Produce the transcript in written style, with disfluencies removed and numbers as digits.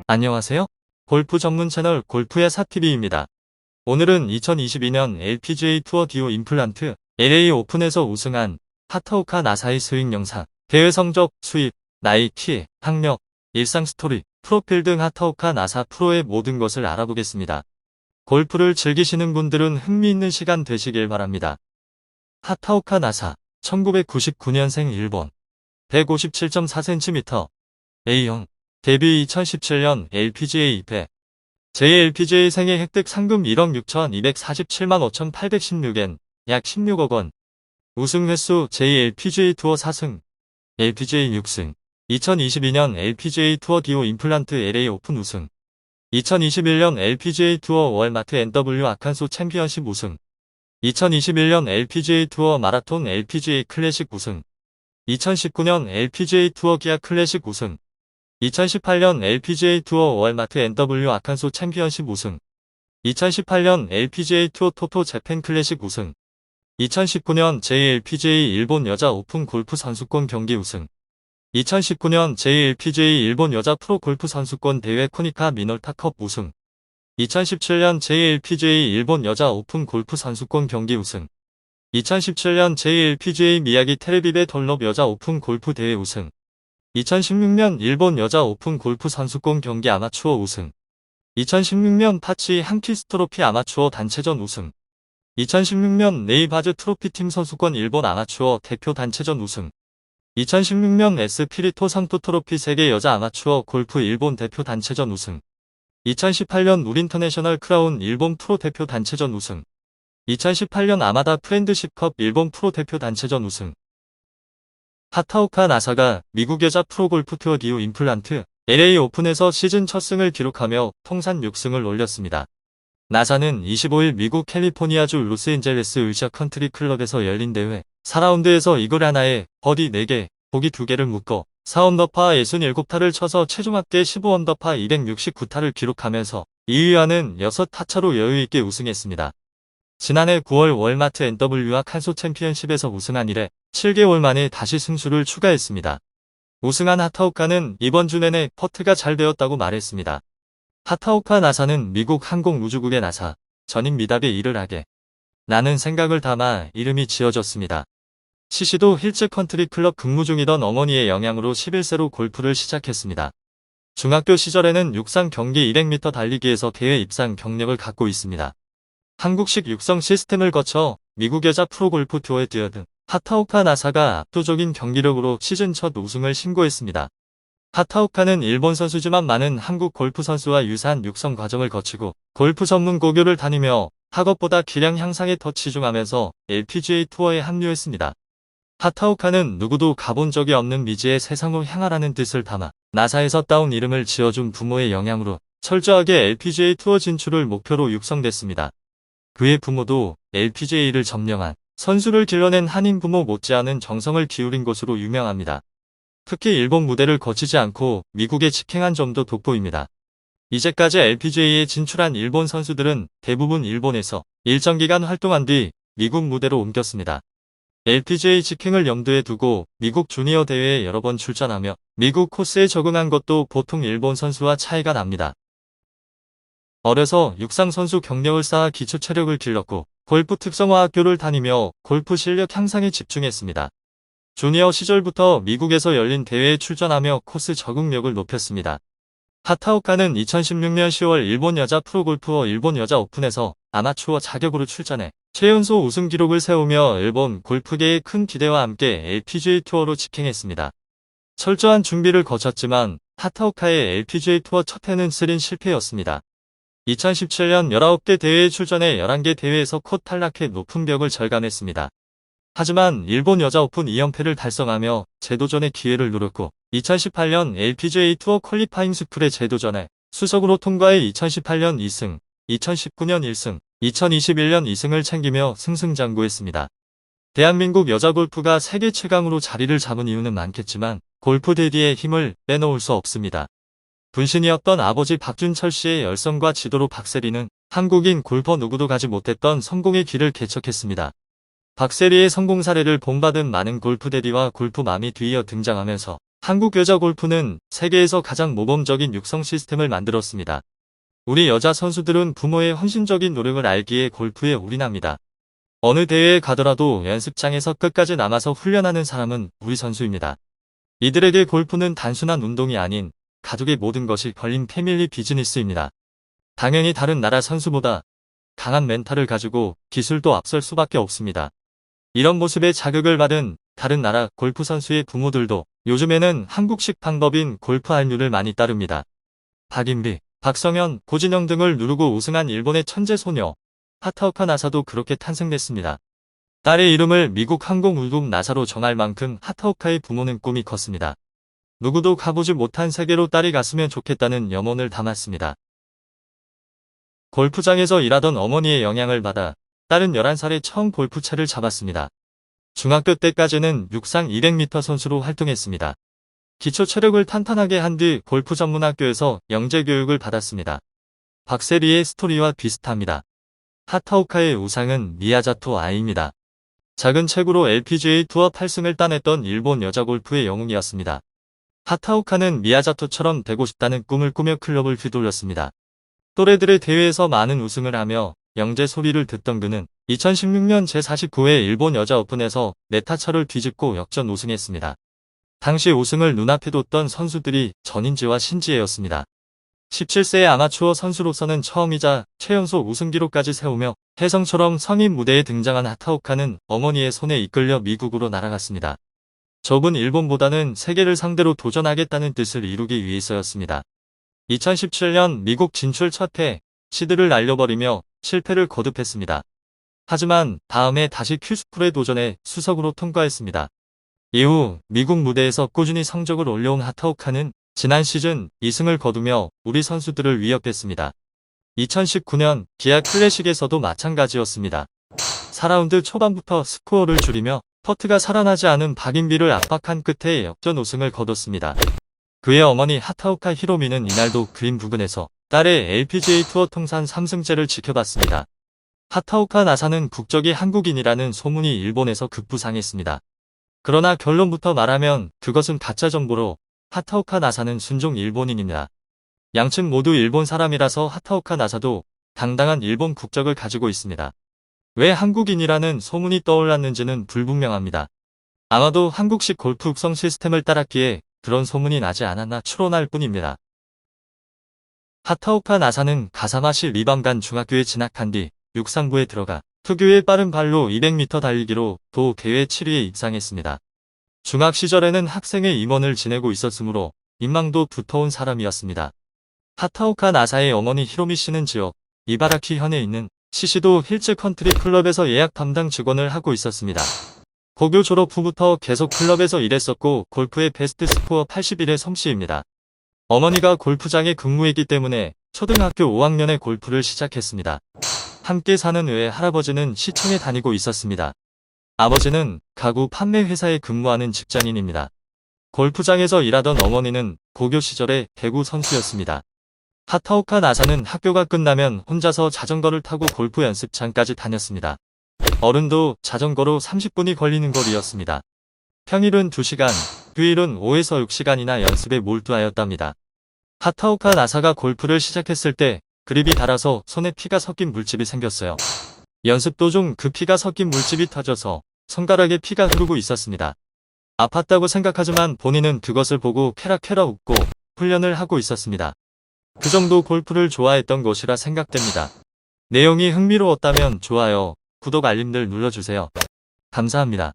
안녕하세요. 골프 전문 채널 골프의 사TV입니다. 오늘은 2022년 LPGA 투어 디오 임플란트 LA 오픈에서 우승한 하타오카 나사의 스윙 영상, 대회 성적, 수입, 나이, 키, 학력, 일상 스토리, 프로필 등 하타오카 나사 프로의 모든 것을 알아보겠습니다. 골프를 즐기시는 분들은 흥미있는 시간 되시길 바랍니다. 하타오카 나사, 1999년생 일본, 157.4cm, A형, 데뷔 2017년 LPGA 입회. JLPGA 생애 획득 상금 1억 6,247만 5,816엔, 약 16억 원. 우승 횟수 JLPGA 투어 4승, LPGA 6승. 2022년 LPGA 투어 디오 임플란트 LA 오픈 우승. 2021년 LPGA 투어 월마트 NW 아칸소 챔피언십 우승. 2021년 LPGA 투어 마라톤 LPGA 클래식 우승. 2019년 LPGA 투어 기아 클래식 우승. 2018년 LPGA 투어 월마트 NW 아칸소 챔피언십 우승. 2018년 LPGA 투어 토토 재팬 클래식 우승. 2019년 JLPGA 일본 여자 오픈 골프 선수권 경기 우승. 2019년 JLPGA 일본 여자 프로 골프 선수권 대회 코니카 미놀타컵 우승. 2017년 JLPGA 일본 여자 오픈 골프 선수권 경기 우승. 2017년 JLPGA 미야기 텔레비베 덜럽 여자 오픈 골프 대회 우승. 2016년 일본 여자 오픈 골프 선수권 경기 아마추어 우승. 2016년 파치 한키스 트로피 아마추어 단체전 우승. 2016년 네이바즈 트로피 팀 선수권 일본 아마추어 대표 단체전 우승. 2016년 에스피리토 상토 트로피 세계 여자 아마추어 골프 일본 대표 단체전 우승. 2018년 우린터내셔널 크라운 일본 프로 대표 단체전 우승. 2018년 아마다 프렌드십컵 일본 프로 대표 단체전 우승. 하타오카 나사가 미국 여자 프로골프 투어 디오 임플란트 LA 오픈에서 시즌 첫 승을 기록하며 통산 6승을 올렸습니다. 나사는 25일 미국 캘리포니아주 로스앤젤레스 의샤 컨트리 클럽에서 열린 대회 4라운드에서 이글 하나에 버디 4개, 보기 2개를 묶어 4언더파 67타를 쳐서 최종 합계 15언더파 269타를 기록하면서 2위와는 6타차로 여유있게 우승했습니다. 지난해 9월 월마트 NW와 칸소 챔피언십에서 우승한 이래 7개월 만에 다시 승수를 추가했습니다. 우승한 하타오카는 이번 주 내내 퍼트가 잘 되었다고 말했습니다. 하타오카 나사는 미국 항공우주국의 나사, 전임 미답에 일을 하게 라는 생각을 담아 이름이 지어졌습니다. 시시도 힐츠 컨트리 클럽 근무 중이던 어머니의 영향으로 11세로 골프를 시작했습니다. 중학교 시절에는 육상 경기 200m 달리기에서 대회 입상 경력을 갖고 있습니다. 한국식 육성 시스템을 거쳐 미국 여자 프로골프 투어에 뛰어든 하타오카 나사가 압도적인 경기력으로 시즌 첫 우승을 신고했습니다. 하타오카는 일본 선수지만 많은 한국 골프 선수와 유사한 육성 과정을 거치고 골프 전문 고교를 다니며 학업보다 기량 향상에 더 치중하면서 LPGA 투어에 합류했습니다. 하타오카는 누구도 가본 적이 없는 미지의 세상으로 향하라는 뜻을 담아 나사에서 따온 이름을 지어준 부모의 영향으로 철저하게 LPGA 투어 진출을 목표로 육성됐습니다. 그의 부모도 LPGA를 점령한 선수를 길러낸 한인 부모 못지않은 정성을 기울인 것으로 유명합니다. 특히 일본 무대를 거치지 않고 미국에 직행한 점도 돋보입니다. 이제까지 LPGA에 진출한 일본 선수들은 대부분 일본에서 일정 기간 활동한 뒤 미국 무대로 옮겼습니다. LPGA 직행을 염두에 두고 미국 주니어 대회에 여러 번 출전하며 미국 코스에 적응한 것도 보통 일본 선수와 차이가 납니다. 어려서 육상 선수 경력을 쌓아 기초 체력을 길렀고 골프 특성화 학교를 다니며 골프 실력 향상에 집중했습니다. 주니어 시절부터 미국에서 열린 대회에 출전하며 코스 적응력을 높였습니다. 하타오카는 2016년 10월 일본 여자 프로골프어 일본 여자 오픈에서 아마추어 자격으로 출전해 최연소 우승 기록을 세우며 일본 골프계의 큰 기대와 함께 LPGA 투어로 직행했습니다. 철저한 준비를 거쳤지만 하타오카의 LPGA 투어 첫 해는 쓸인 실패였습니다. 2017년 19개 대회에 출전해 11개 대회에서 컷 탈락해 높은 벽을 절감했습니다. 하지만 일본 여자 오픈 2연패를 달성하며 재도전의 기회를 누렸고 2018년 LPGA 투어 퀄리파잉 스쿨의 재도전에 수석으로 통과해 2018년 2승, 2019년 1승, 2021년 2승을 챙기며 승승장구했습니다. 대한민국 여자 골프가 세계 최강으로 자리를 잡은 이유는 많겠지만 골프 대디의 힘을 빼놓을 수 없습니다. 분신이었던 아버지 박준철 씨의 열성과 지도로 박세리는 한국인 골퍼 누구도 가지 못했던 성공의 길을 개척했습니다. 박세리의 성공 사례를 본받은 많은 골프 대디와 골프맘이 뒤이어 등장하면서 한국 여자 골프는 세계에서 가장 모범적인 육성 시스템을 만들었습니다. 우리 여자 선수들은 부모의 헌신적인 노력을 알기에 골프에 올인합니다. 어느 대회에 가더라도 연습장에서 끝까지 남아서 훈련하는 사람은 우리 선수입니다. 이들에게 골프는 단순한 운동이 아닌 가족의 모든 것이 걸린 패밀리 비즈니스입니다. 당연히 다른 나라 선수보다 강한 멘탈을 가지고 기술도 앞설 수밖에 없습니다. 이런 모습에 자극을 받은 다른 나라 골프 선수의 부모들도 요즘에는 한국식 방법인 골프 한류를 많이 따릅니다. 박인비, 박성현, 고진영 등을 누르고 우승한 일본의 천재 소녀 하타오카 나사도 그렇게 탄생됐습니다. 딸의 이름을 미국 항공우급 나사로 정할 만큼 하타오카의 부모는 꿈이 컸습니다. 누구도 가보지 못한 세계로 딸이 갔으면 좋겠다는 염원을 담았습니다. 골프장에서 일하던 어머니의 영향을 받아 딸은 11살에 처음 골프채를 잡았습니다. 중학교 때까지는 육상 200m 선수로 활동했습니다. 기초 체력을 탄탄하게 한 뒤 골프 전문학교에서 영재 교육을 받았습니다. 박세리의 스토리와 비슷합니다. 하타오카의 우상은 미야자토 아이입니다. 작은 체구로 LPGA 투어 8승을 따냈던 일본 여자 골프의 영웅이었습니다. 하타오카는 미야자토처럼 되고 싶다는 꿈을 꾸며 클럽을 휘둘렀습니다. 또래들의 대회에서 많은 우승을 하며 영재 소리를 듣던 그는 2016년 제49회 일본 여자 오픈에서 네타처를 뒤집고 역전 우승했습니다. 당시 우승을 눈앞에 뒀던 선수들이 전인지와 신지혜였습니다. 17세의 아마추어 선수로서는 처음이자 최연소 우승 기록까지 세우며 혜성처럼 성인 무대에 등장한 하타오카는 어머니의 손에 이끌려 미국으로 날아갔습니다. 좁은 일본보다는 세계를 상대로 도전하겠다는 뜻을 이루기 위해서였습니다. 2017년 미국 진출 첫해 시드를 날려버리며 실패를 거듭했습니다. 하지만 다음해 다시 큐스쿨에 도전해 수석으로 통과했습니다. 이후 미국 무대에서 꾸준히 성적을 올려온 하타오카는 지난 시즌 2승을 거두며 우리 선수들을 위협했습니다. 2019년 기아 클래식에서도 마찬가지였습니다. 4라운드 초반부터 스코어를 줄이며 퍼트가 살아나지 않은 박인비를 압박한 끝에 역전 우승을 거뒀습니다. 그의 어머니 하타오카 히로미는 이날도 그린 부근에서 딸의 LPGA 투어 통산 3승째를 지켜봤습니다. 하타오카 나사는 국적이 한국인이라는 소문이 일본에서 급부상했습니다. 그러나 결론부터 말하면 그것은 가짜 정보로 하타오카 나사는 순종 일본인입니다. 양측 모두 일본 사람이라서 하타오카 나사도 당당한 일본 국적을 가지고 있습니다. 왜 한국인이라는 소문이 떠올랐는지는 불분명합니다. 아마도 한국식 골프 육성 시스템을 따랐기에 그런 소문이 나지 않았나 추론할 뿐입니다. 하타오카 나사는 가사마시 리밤간 중학교에 진학한 뒤 육상부에 들어가 특유의 빠른 발로 200m 달리기로 도 대회 7위에 입상했습니다. 중학 시절에는 학생의 임원을 지내고 있었으므로 인망도 두터운 사람이었습니다. 하타오카 나사의 어머니 히로미 씨는 지역 이바라키 현에 있는 시시도 힐츠 컨트리 클럽에서 예약 담당 직원을 하고 있었습니다. 고교 졸업 후부터 계속 클럽에서 일했었고 골프의 베스트 스코어 81의 솜씨입니다. 어머니가 골프장에 근무했기 때문에 초등학교 5학년에 골프를 시작했습니다. 함께 사는 외 할아버지는 시청에 다니고 있었습니다. 아버지는 가구 판매 회사에 근무하는 직장인입니다. 골프장에서 일하던 어머니는 고교 시절에 배구 선수였습니다. 하타오카 나사는 학교가 끝나면 혼자서 자전거를 타고 골프 연습장까지 다녔습니다. 어른도 자전거로 30분이 걸리는 거리였습니다. 평일은 2시간, 휴일은 5에서 6시간이나 연습에 몰두하였답니다. 하타오카 나사가 골프를 시작했을 때 그립이 닳아서 손에 피가 섞인 물집이 생겼어요. 연습 도중 그 피가 섞인 물집이 터져서 손가락에 피가 흐르고 있었습니다. 아팠다고 생각하지만 본인은 그것을 보고 쾌락쾌락 웃고 훈련을 하고 있었습니다. 그 정도 골프를 좋아했던 것이라 생각됩니다. 내용이 흥미로웠다면 좋아요, 구독 알림들 눌러주세요. 감사합니다.